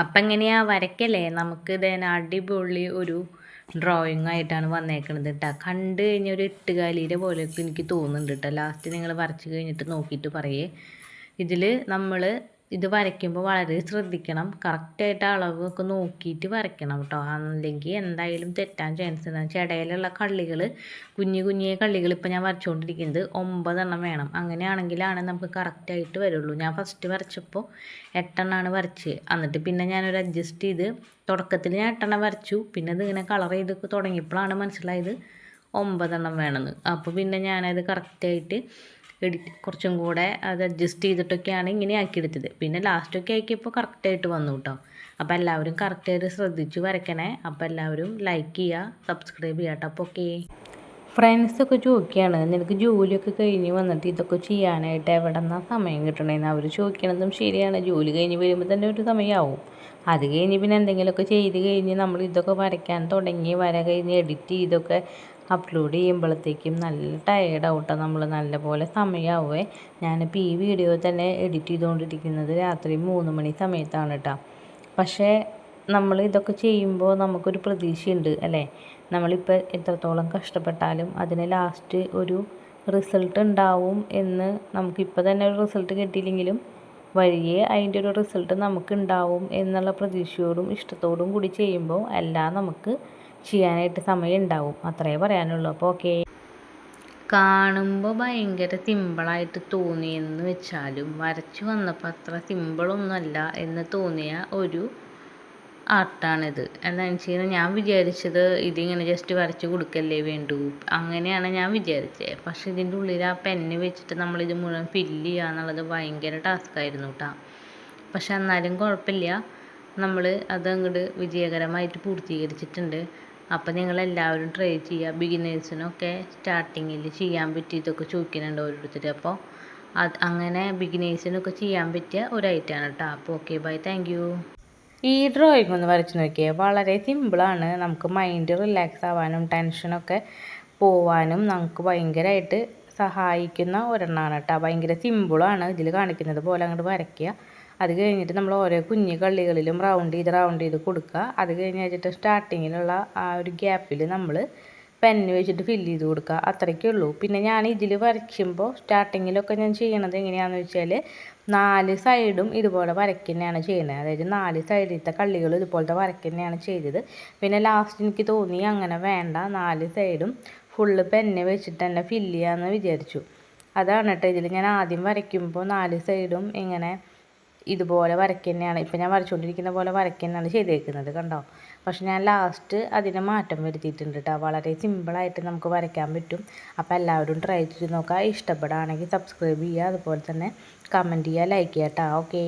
അപ്പം എങ്ങനെയാ വരയ്ക്കല്ലേ നമുക്ക് ഇതേനെ അടിപൊളി ഒരു ഡ്രോയിങ് ആയിട്ടാണ് വന്നേക്കണത് കേട്ടോ. കണ്ടു കഴിഞ്ഞാൽ ഒരു എട്ടുകാലിയുടെ പോലെയൊക്കെ എനിക്ക് തോന്നുന്നുണ്ട് കേട്ടോ. ലാസ്റ്റ് നിങ്ങൾ വരച്ച് കഴിഞ്ഞിട്ട് നോക്കിയിട്ട് പറയേ. ഇതിൽ നമ്മൾ ഇത് വരയ്ക്കുമ്പോൾ വളരെ ശ്രദ്ധിക്കണം. കറക്റ്റായിട്ട് അളവൊക്കെ നോക്കിയിട്ട് വരയ്ക്കണം കേട്ടോ. അല്ലെങ്കിൽ എന്തായാലും തെറ്റാൻ ചാൻസ് ഉണ്ട്. ഇടയിലുള്ള കള്ളികൾ കുഞ്ഞു കള്ളികൾ ഇപ്പം ഞാൻ വരച്ചുകൊണ്ടിരിക്കുന്നത് 9 വേണം. അങ്ങനെയാണെങ്കിലാണ് നമുക്ക് കറക്റ്റായിട്ട് വരുള്ളൂ. ഞാൻ ഫസ്റ്റ് വരച്ചപ്പോൾ 8 വരച്ച്. എന്നിട്ട് പിന്നെ ഞാനൊരു അഡ്ജസ്റ്റ് ചെയ്ത് തുടക്കത്തിൽ ഞാൻ 8 വരച്ചു. പിന്നെ ഇതിങ്ങനെ കളർ ചെയ്ത് തുടങ്ങിയപ്പോഴാണ് മനസ്സിലായത് 9 വേണമെന്ന്. അപ്പോൾ പിന്നെ ഞാനത് കറക്റ്റായിട്ട് കുറച്ചും കൂടെ അത് അഡ്ജസ്റ്റ് ചെയ്തിട്ടൊക്കെയാണ് ഇങ്ങനെ ആക്കിയെടുത്തത്. പിന്നെ ലാസ്റ്റൊക്കെ ആക്കിയപ്പോൾ കറക്റ്റായിട്ട് വന്നു കേട്ടോ. അപ്പോൾ എല്ലാവരും കറക്റ്റായിട്ട് ശ്രദ്ധിച്ച് വരയ്ക്കണേ. അപ്പോൾ എല്ലാവരും ലൈക്ക് ചെയ്യുക, സബ്സ്ക്രൈബ് ചെയ്യുക കേട്ടോ. അപ്പോൾ ഓക്കെ. ഫ്രണ്ട്സൊക്കെ ചോദിക്കുകയാണ്, നിനക്ക് ജോലിയൊക്കെ കഴിഞ്ഞ് വന്നിട്ട് ഇതൊക്കെ ചെയ്യാനായിട്ട് എവിടെ നിന്നാണ് സമയം കിട്ടണേന്ന് അവർ ചോദിക്കണതും ശരിയാണ്. ജോലി കഴിഞ്ഞ് വരുമ്പോൾ തന്നെ ഒരു സമയമാവും. അത് കഴിഞ്ഞ് പിന്നെ എന്തെങ്കിലുമൊക്കെ ചെയ്ത് കഴിഞ്ഞ് നമ്മൾ ഇതൊക്കെ വരയ്ക്കാൻ തുടങ്ങി വര കഴിഞ്ഞ് എഡിറ്റ് ചെയ്തൊക്കെ അപ്ലോഡ് ചെയ്യുമ്പോഴത്തേക്കും നല്ല ടയേർഡാവും കേട്ടോ. നമ്മൾ നല്ലപോലെ സമയമാവേ. ഞാനിപ്പോൾ ഈ വീഡിയോ തന്നെ എഡിറ്റ് ചെയ്തുകൊണ്ടിരിക്കുന്നത് രാത്രി 3 മണി സമയത്താണ് കേട്ടോ. പക്ഷേ നമ്മൾ ഇതൊക്കെ ചെയ്യുമ്പോൾ നമുക്കൊരു പ്രതീക്ഷയുണ്ട് അല്ലേ. നമ്മളിപ്പോൾ എത്രത്തോളം കഷ്ടപ്പെട്ടാലും അതിന് ലാസ്റ്റ് ഒരു റിസൾട്ട് ഉണ്ടാവും എന്ന് നമുക്കിപ്പോൾ തന്നെ ഒരു റിസൾട്ട് കിട്ടിയില്ലെങ്കിലും വഴിയേ അതിൻ്റെ ഒരു റിസൾട്ട് നമുക്കുണ്ടാവും എന്നുള്ള പ്രതീക്ഷയോടും ഇഷ്ടത്തോടും കൂടി ചെയ്യുമ്പോൾ എല്ലാം നമുക്ക് ചെയ്യാനായിട്ട് സമയം ഉണ്ടാവും. അത്രേ പറയാനുള്ളൂ. അപ്പോൾ ഓക്കെ. കാണുമ്പോൾ ഭയങ്കര സിമ്പിളായിട്ട് തോന്നിയെന്ന് വെച്ചാലും വരച്ച് വന്നപ്പോൾ അത്ര സിമ്പിളൊന്നുമല്ല എന്ന് തോന്നിയ ഒരു ആർട്ടാണിത്. എന്താണെന്ന് വെച്ച് കഴിഞ്ഞാൽ ഞാൻ വിചാരിച്ചത് ഇതിങ്ങനെ ജസ്റ്റ് വരച്ച് കൊടുക്കല്ലേ വേണ്ടൂ, അങ്ങനെയാണ് ഞാൻ വിചാരിച്ചത്. പക്ഷേ ഇതിൻ്റെ ഉള്ളിൽ ആ പെന്ന് വെച്ചിട്ട് നമ്മളിത് മുഴുവൻ ഫില്ല് ചെയ്യുക എന്നുള്ളത് ഭയങ്കര ടാസ്ക്കായിരുന്നു കേട്ടോ. പക്ഷെ എന്നാലും കുഴപ്പമില്ല, നമ്മൾ അതങ്ങോട്ട് വിജയകരമായിട്ട് പൂർത്തീകരിച്ചിട്ടുണ്ട്. അപ്പോൾ നിങ്ങളെല്ലാവരും ട്രൈ ചെയ്യുക. ബിഗിനേഴ്സിനൊക്കെ സ്റ്റാർട്ടിങ്ങിൽ ചെയ്യാൻ പറ്റിയതൊക്കെ ചോദിക്കുന്നുണ്ട് ഓരോരുത്തർ. അപ്പോൾ അങ്ങനെ ബിഗിനേഴ്സിനൊക്കെ ചെയ്യാൻ പറ്റിയ ഒരു ഐറ്റമാണ് കേട്ടോ. അപ്പോൾ ഓക്കെ, ബൈ, താങ്ക് യു. ഈ ഡ്രോയിങ് ഒന്ന് വരച്ച് നോക്കിയേ. വളരെ സിമ്പിളാണ്. നമുക്ക് മൈൻഡ് റിലാക്സ് ആവാനും ടെൻഷനൊക്കെ പോവാനും നമുക്ക് ഭയങ്കരമായിട്ട് സഹായിക്കുന്ന ഒരെണ്ണമാണ് കേട്ടോ. ഭയങ്കര സിമ്പിളാണ്. ഇതിൽ കാണിക്കുന്നത് പോലെ അങ്ങോട്ട് വരയ്ക്കുക. അത് കഴിഞ്ഞിട്ട് നമ്മൾ ഓരോ കുഞ്ഞു കള്ളികളിലും റൗണ്ട് ചെയ്ത് കൊടുക്കുക. അത് കഴിഞ്ഞ് വെച്ചിട്ട് സ്റ്റാർട്ടിങ്ങിലുള്ള ആ ഒരു ഗ്യാപ്പിൽ നമ്മൾ പെന്ന് വെച്ചിട്ട് ഫില്ല് ചെയ്ത് കൊടുക്കുക. അത്രയ്ക്കേ ഉള്ളൂ. പിന്നെ ഞാൻ ഇതിൽ വരയ്ക്കുമ്പോൾ സ്റ്റാർട്ടിങ്ങിലൊക്കെ ഞാൻ ചെയ്യണത് എങ്ങനെയാണെന്ന് വെച്ചാൽ 4 സൈഡും ഇതുപോലെ വരയ്ക്കുന്നതാണ് ചെയ്യുന്നത്. അതായത് 4 സൈഡിലത്തെ കള്ളികൾ ഇതുപോലത്തെ വരയ്ക്കുന്നതാണ് ചെയ്തത്. പിന്നെ ലാസ്റ്റ് എനിക്ക് തോന്നി അങ്ങനെ വേണ്ട, 4 സൈഡും ഫുള്ള് പെന്ന് വെച്ചിട്ട് തന്നെ ഫില്ല് ചെയ്യാമെന്ന് വിചാരിച്ചു. അതാണ് കേട്ടോ. ഇതിൽ ഞാൻ ആദ്യം വരയ്ക്കുമ്പോൾ 4 സൈഡും ഇങ്ങനെ ഇതുപോലെ വരയ്ക്കുന്നതാണ്, ഇപ്പം ഞാൻ വരച്ചുകൊണ്ടിരിക്കുന്ന പോലെ വരയ്ക്കുന്നതാണ് ചെയ്തേക്കുന്നത് കണ്ടോ. പക്ഷെ ഞാൻ ലാസ്റ്റ് അതിന് മാറ്റം വരുത്തിയിട്ടുണ്ട് കേട്ടോ. വളരെ സിമ്പിളായിട്ട് നമുക്ക് വരയ്ക്കാൻ പറ്റും. അപ്പോൾ എല്ലാവരും ട്രൈ ചെയ്ത് നോക്കുക. ഇഷ്ടപ്പെടുകയാണെങ്കിൽ സബ്സ്ക്രൈബ് ചെയ്യുക, അതുപോലെ തന്നെ കമൻറ്റ് ചെയ്യുക, ലൈക്ക് ചെയ്യുക കേട്ടോ. ഓക്കെ.